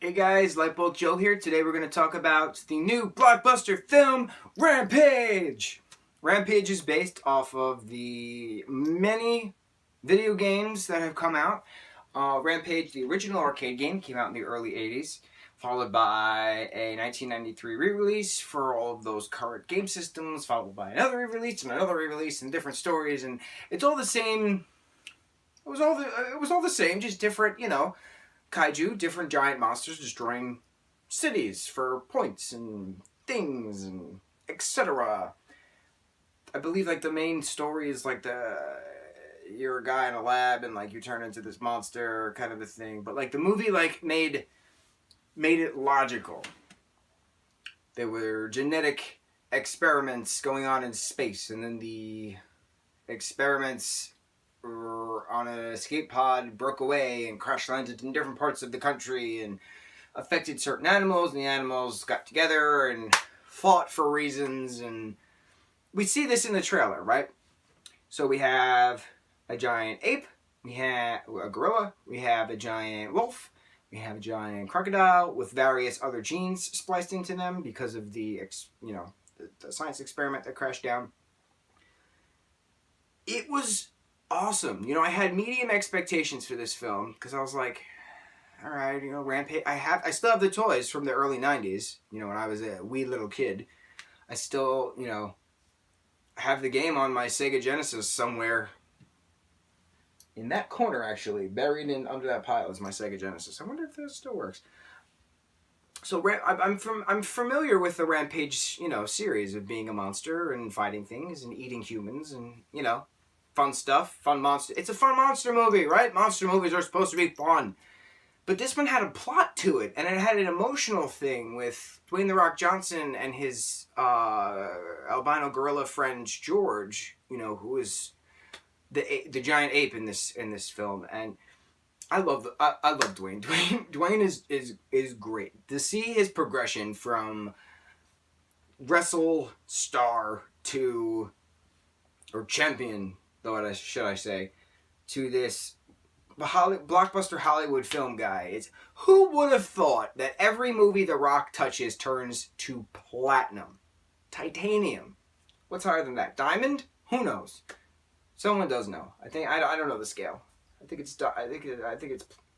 Hey guys, lightboltjoe here. Today we're going to talk about the new blockbuster film, Rampage! Rampage is based off of the many video games that have come out. Rampage, the original arcade game, came out in the early 80s, followed by a 1993 re-release for all of those current game systems, followed by another re-release and another re-release and different stories, and it's all the same. It was all the same, just different, kaiju, different giant monsters destroying cities for points and things and etc. I believe the main story is you're a guy in a lab and you turn into this monster kind of a thing. But the movie made it logical. There were genetic experiments going on in space, and then the experiments on an escape pod broke away and crash landed in different parts of the country and affected certain animals, and the animals got together and fought for reasons, and we see this in the trailer, right? So we have a giant ape, we have a gorilla, we have a giant wolf, we have a giant crocodile with various other genes spliced into them because of the science experiment that crashed down. It was awesome. I had medium expectations for this film because I was like, all right, Rampage. I still have the toys from the early 90s, when I was a wee little kid. I still, have the game on my Sega Genesis somewhere in that corner, actually. Buried under that pile is my Sega Genesis. I wonder if that still works. So I'm familiar with the Rampage, series of being a monster and fighting things and eating humans and, fun stuff, fun monster. It's a fun monster movie, right? Monster movies are supposed to be fun. But this one had a plot to it, and it had an emotional thing with Dwayne "The Rock" Johnson and his albino gorilla friend George, who is the giant ape in this film. And I love Dwayne. Dwayne is great. To see his progression from wrestle star to, or champion, should I say, to this blockbuster Hollywood film guy. Who would have thought that every movie The Rock touches turns to platinum, titanium? What's higher than that? Diamond? Who knows? Someone does know. I don't know the scale. I think it's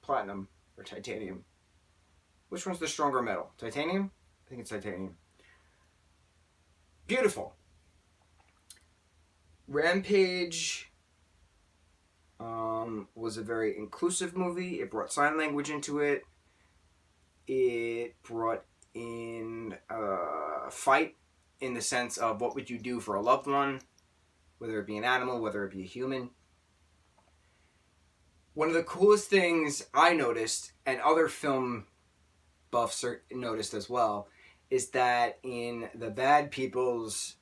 platinum or titanium. Which one's the stronger metal? Titanium? I think it's titanium. Beautiful. Rampage was a very inclusive movie. It brought sign language into it. It brought in a fight in the sense of what would you do for a loved one, whether it be an animal, whether it be a human. One of the coolest things I noticed, and other film buffs noticed as well, is that in the bad people's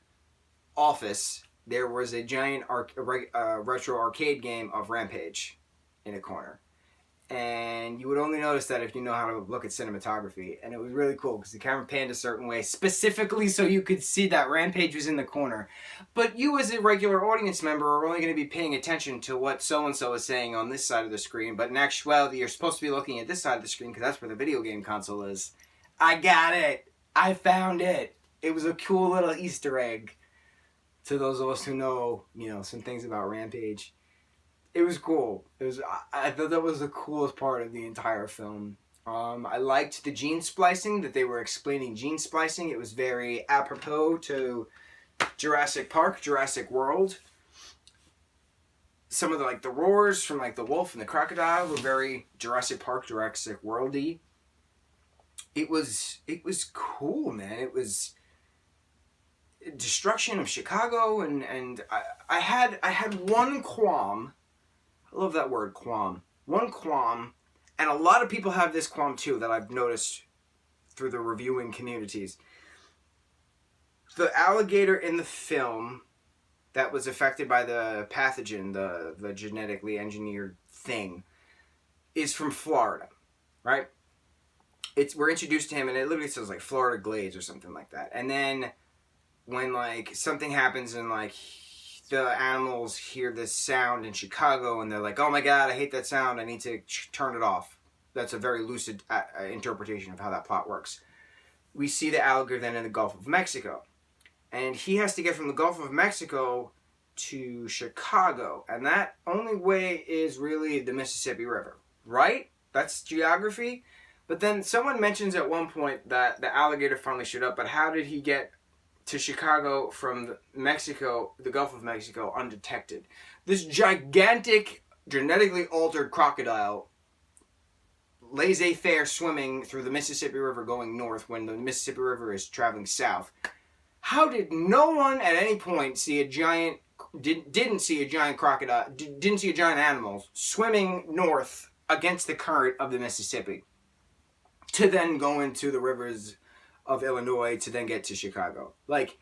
office, there was a giant retro arcade game of Rampage in a corner. And you would only notice that if you know how to look at cinematography. And it was really cool because the camera panned a certain way, specifically so you could see that Rampage was in the corner. But you as a regular audience member are only going to be paying attention to what so-and-so is saying on this side of the screen. But in actuality, you're supposed to be looking at this side of the screen because that's where the video game console is. I got it! I found it! It was a cool little Easter egg to those of us who know, some things about Rampage. It was cool. I thought that was the coolest part of the entire film. I liked the gene splicing, that they were explaining gene splicing. It was very apropos to Jurassic Park, Jurassic World. Some of the roars from the wolf and the crocodile were very Jurassic Park, Jurassic World-y. It was cool, man. It was destruction of Chicago, and I had one qualm. I love that word, qualm. One qualm, and a lot of people have this qualm too that I've noticed through the reviewing communities. The alligator in the film that was affected by the pathogen, the genetically engineered thing, is from Florida, right? We're introduced to him, and it literally says Florida Glades or something like that. And then when something happens and the animals hear this sound in Chicago and they're like, oh my god, I hate that sound, I need to turn it off. that's a very lucid interpretation of how that plot works. We see the alligator then in the Gulf of Mexico. And he has to get from the Gulf of Mexico to Chicago. And that only way is really the Mississippi River, right? That's geography. But then someone mentions at one point that the alligator finally showed up, but how did he get to Chicago from Mexico, the Gulf of Mexico, undetected? This gigantic, genetically altered crocodile laissez-faire swimming through the Mississippi River going north when the Mississippi River is traveling south. How did no one at any point see a giant, didn't see a giant crocodile, didn't see a giant animal swimming north against the current of the Mississippi to then go into the rivers of Illinois to then get to Chicago? Like,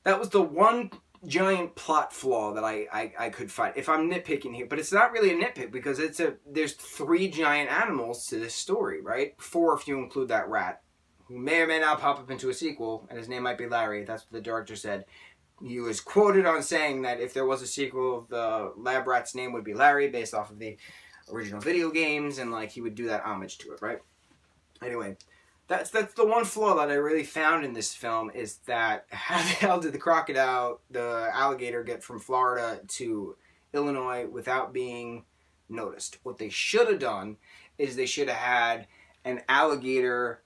that was the one giant plot flaw that I could find, if I'm nitpicking here. But it's not really a nitpick, because there's 3 giant animals to this story, right? 4 if you include that rat, who may or may not pop up into a sequel, and his name might be Larry. That's what the director said. He was quoted on saying that if there was a sequel, the lab rat's name would be Larry, based off of the original video games, and like he would do that homage to it, right? Anyway, that's the one flaw that I really found in this film, is that how the hell did the alligator get from Florida to Illinois without being noticed? What they should have done is they should have had an alligator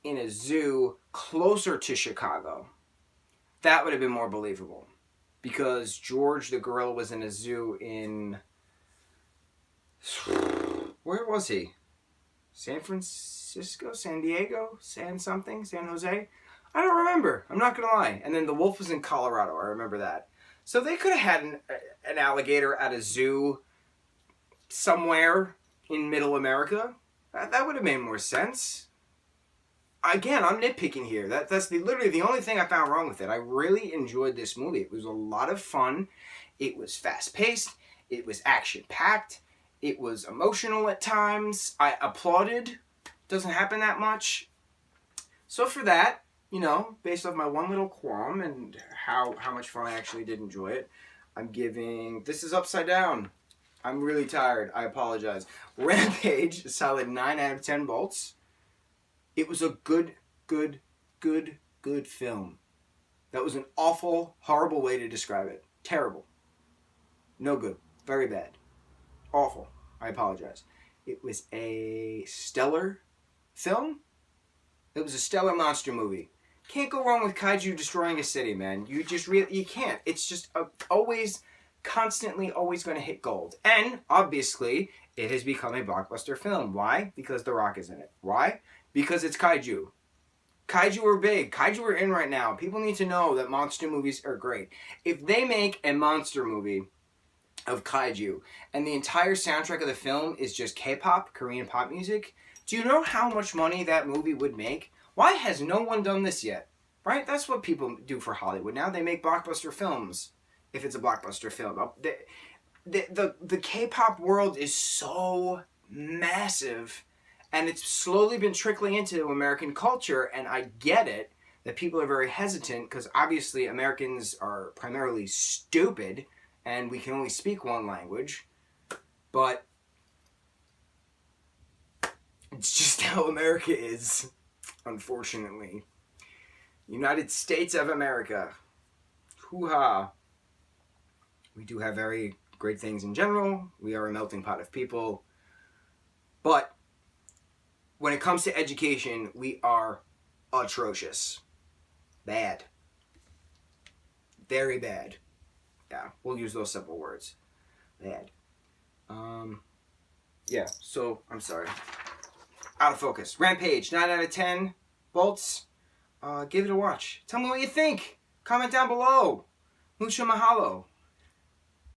in a zoo closer to Chicago. That would have been more believable, because George the gorilla was in a zoo in, where was he? San Francisco, San Diego, San Jose? I don't remember. I'm not going to lie. And then the wolf was in Colorado. I remember that. So they could have had an alligator at a zoo somewhere in middle America. That would have made more sense. Again, I'm nitpicking here. That's literally the only thing I found wrong with it. I really enjoyed this movie. It was a lot of fun. It was fast-paced. It was action-packed. It was emotional at times. I applauded. Doesn't happen that much. So for that, you know, based off my one little qualm and how much fun I actually did enjoy it, I'm giving... This is upside down. I'm really tired. I apologize. Rampage, a solid 9 out of 10 bolts. It was a good film. That was an awful, horrible way to describe it. Terrible. No good. Very bad. Awful. I apologize. It was a stellar film. It was a stellar monster movie. Can't go wrong with kaiju destroying a city, man. You just you can't. It's just constantly always going to hit gold. And, obviously, it has become a blockbuster film. Why? Because The Rock is in it. Why? Because it's kaiju. Kaiju are big. Kaiju are in right now. People need to know that monster movies are great. If they make a monster movie of kaiju and the entire soundtrack of the film is just K-pop, Korean pop music, do you know how much money that movie would make? Why has no one done this yet? Right? That's what people do for Hollywood now. They make blockbuster films. If it's a blockbuster film. The K-pop world is so massive, and it's slowly been trickling into American culture, and I get it that people are very hesitant, because obviously Americans are primarily stupid, and we can only speak one language, but it's just how America is, unfortunately. United States of America. Hoo-ha. We do have very great things in general. We are a melting pot of people. But when it comes to education, we are atrocious. Bad. Very bad. Yeah, we'll use those simple words. Bad. Yeah, so, I'm sorry. Out of focus. Rampage, 9 out of 10 bolts. Give it a watch. Tell me what you think. Comment down below. Mucho mahalo.